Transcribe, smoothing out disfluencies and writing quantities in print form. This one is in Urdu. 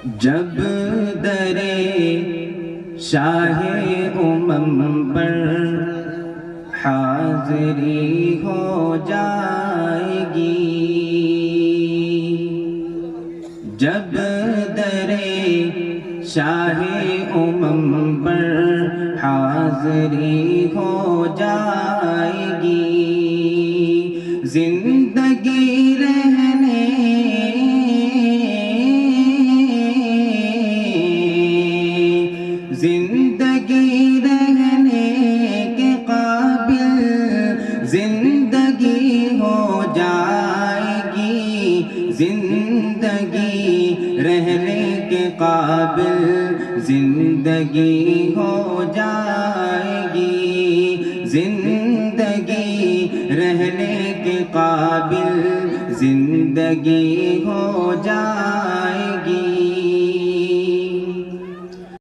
جب درے شاہ امم پر حاضری ہو جائے گی، جب درے شاہ امم پر حاضری ہو جائے گی، زندگی رہنے زندگی رہنے کے قابل زندگی ہو جائے گی، زندگی رہنے کے قابل زندگی ہو جائے گی، زندگی رہنے کے قابل زندگی ہو جائے